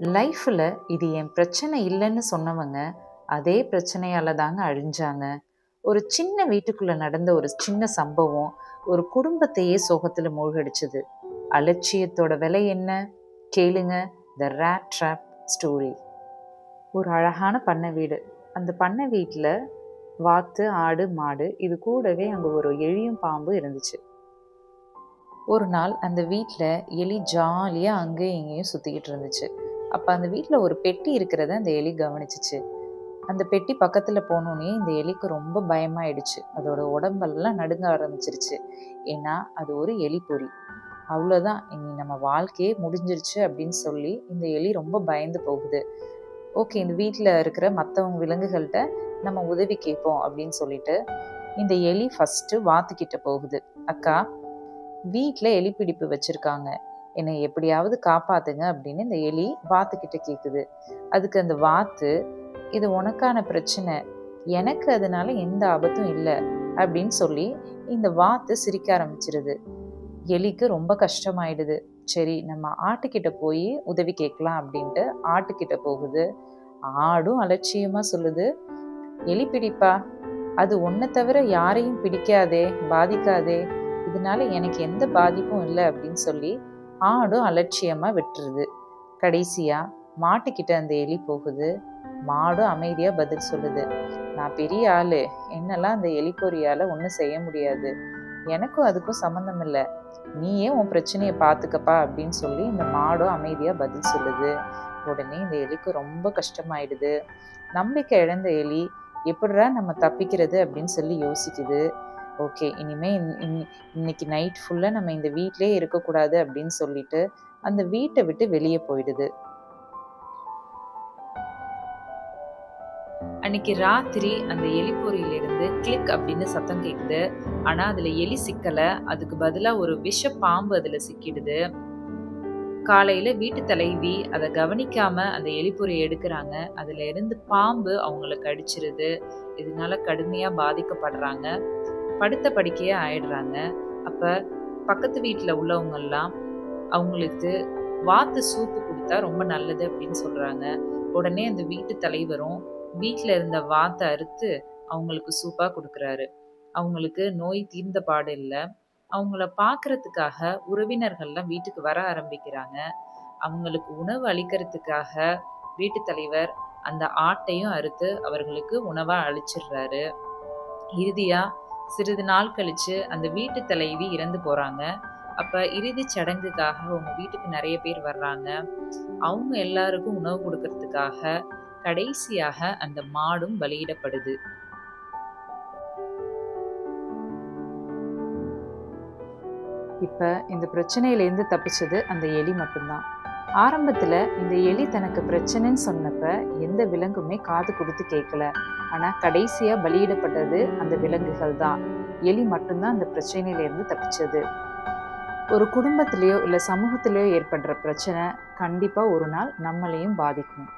லைஃப்பில் இது என் பிரச்சனை இல்லைன்னு சொன்னவங்க அதே பிரச்சனையால் தாங்க அழிஞ்சாங்க. ஒரு சின்ன வீட்டுக்குள்ளே நடந்த ஒரு சின்ன சம்பவம் ஒரு குடும்பத்தையே சோகத்தில் மூழ்கடிச்சது. அலட்சியத்தோட விலை என்ன? கேளுங்க. The rate drop story. ஒரு அழகான பண்ணை வீடு. அந்த பண்ணை வீட்டில் வாத்து, ஆடு, மாடு, இது கூடவே அங்கே ஒரு எலியும் பாம்பு இருந்துச்சு. ஒரு நாள் அந்த வீட்டில் எலி ஜாலியாக அங்கேயும் இங்கேயும் சுற்றிக்கிட்டு இருந்துச்சு. அப்போ அந்த வீட்டில் ஒரு பெட்டி இருக்கிறத அந்த எலி கவனிச்சிச்சு. அந்த பெட்டி பக்கத்தில் போனோடனே இந்த எலிக்கு ரொம்ப பயமாயிடுச்சு. அதோட உடம்பெல்லாம் நடுங்க ஆரம்பிச்சிருச்சு. ஏன்னா அது ஒரு எலி பொறி. அவ்வளோதான், இனி நம்ம வாழ்க்கையே முடிஞ்சிருச்சு அப்படின்னு சொல்லி இந்த எலி ரொம்ப பயந்து போகுது. ஓகே, இந்த வீட்டில் இருக்கிற மற்றவங்க விலங்குகள்கிட்ட நம்ம உதவி கேட்போம் அப்படின்னு சொல்லிட்டு இந்த எலி ஃபஸ்ட்டு வாத்துக்கிட்ட போகுது. அக்கா, வீட்டில் எலி பிடிப்பு வச்சுருக்காங்க, என்னை எப்படியாவது காப்பாத்துங்க அப்படின்னு இந்த எலி வாத்துக்கிட்ட கேட்குது. அதுக்கு அந்த வாத்து, இது உனக்கான பிரச்சனை, எனக்கு அதனால எந்த ஆபத்தும் இல்லை அப்படின்னு சொல்லி இந்த வாத்து சிரிக்க ஆரம்பிச்சிருது. எலிக்கு ரொம்ப கஷ்டமாயிடுது. சரி, நம்ம ஆட்டுக்கிட்ட போய் உதவி கேட்கலாம் அப்படின்ட்டு ஆட்டுக்கிட்ட போகுது. ஆடும் அலட்சியமா சொல்லுது, எலி பிடிப்பா, அது ஒன்றை தவிர யாரையும் பிடிக்காதே, பாதிக்காதே, இதனால எனக்கு எந்த பாதிப்பும் இல்லை அப்படின்னு சொல்லி ஆடும் அலட்சியமாக விட்டுருது. கடைசியாக மாட்டுக்கிட்ட அந்த எலி போகுது. மாடும் அமைதியாக பதில் சொல்லுது, நான் பெரிய ஆள், என்னெல்லாம் அந்த எலிப்பொறியால் ஒன்றும் செய்ய முடியாது, எனக்கும் அதுக்கும் சம்மந்தம் இல்லை, நீயே உன் பிரச்சனையை பார்த்துக்கப்பா அப்படின்னு சொல்லி இந்த மாடும் அமைதியாக பதில் சொல்லுது. உடனே இந்த எலிக்கு ரொம்ப கஷ்டமாயிடுது. நம்பிக்கை இழந்த எலி எப்படிடா நம்ம தப்பிக்கிறது அப்படின்னு சொல்லி யோசிக்குது. ஓகே, இன்னைக்கு நைட் ஃபுல்லாக நம்ம இந்த வீட்டிலே இருக்கக்கூடாது அப்படின்னு சொல்லிட்டு அந்த வீட்டை விட்டு வெளியே போயிடுது. அன்னைக்கு ராத்திரி அந்த எலிப்பொறியிலிருந்து கிளிக் அப்படின்னு சத்தம் கேட்குது. ஆனால் அதில் எலி சிக்கலை, அதுக்கு பதிலாக ஒரு விஷ பாம்பு அதில் சிக்கிடுது. காலையில் வீட்டு தலைவி அதை கவனிக்காம அந்த எலிப்பொறியை எடுக்கிறாங்க. அதில் இருந்து பாம்பு அவங்கள கடிச்சிருது. இதனால கடுமையாக பாதிக்கப்படுறாங்க. படுத்த படுக்கையாக ஆயிடுறாங்க. அப்போ பக்கத்து வீட்டில் உள்ளவங்கெல்லாம் அவங்களுக்கு வாத்து சூப்பு கொடுத்தா ரொம்ப நல்லது அப்படின்னு சொல்கிறாங்க. உடனே அந்த வீட்டு தலைவரும் வீட்டில் இருந்த வாத்தை அறுத்து அவங்களுக்கு சூப்பாக கொடுக்குறாரு. அவங்களுக்கு நோய் தீர்ந்த பாடு இல்லை. அவங்கள பார்க்கறதுக்காக உறவினர்கள்லாம் வீட்டுக்கு வர ஆரம்பிக்கிறாங்க. அவங்களுக்கு உணவு அளிக்கிறதுக்காக வீட்டு தலைவர் அந்த ஆட்டையும் அறுத்து அவர்களுக்கு உணவாக அளிச்சிடுறாரு. இறுதியாக சிறிது நாள் கழித்து அந்த வீட்டு தலைவி இறந்து போகிறாங்க. அப்போ இறுதி சடங்குக்காக அவங்க வீட்டுக்கு நிறைய பேர் வர்றாங்க. அவங்க எல்லாருக்கும் உணவு கொடுக்கறதுக்காக கடைசியாக அந்த மாடும் பலியிடப்படுது. இப்போ இந்த பிரச்சனையிலேருந்து தப்பிச்சது அந்த எலி மட்டும்தான். ஆரம்பத்தில் இந்த எலி தனக்கு பிரச்சனைன்னு சொன்னப்ப எந்த விலங்குமே காது கொடுத்து கேட்கல. ஆனால் கடைசியாக பலியிடப்பட்டது அந்த விலங்குகள் தான். எலி மட்டும்தான் அந்த பிரச்சனையிலேருந்து தப்பிச்சது. ஒரு குடும்பத்திலேயோ இல்லை சமூகத்திலேயோ ஏற்படுற பிரச்சனை கண்டிப்பாக ஒரு நாள் நம்மளையும் பாதிக்கும்.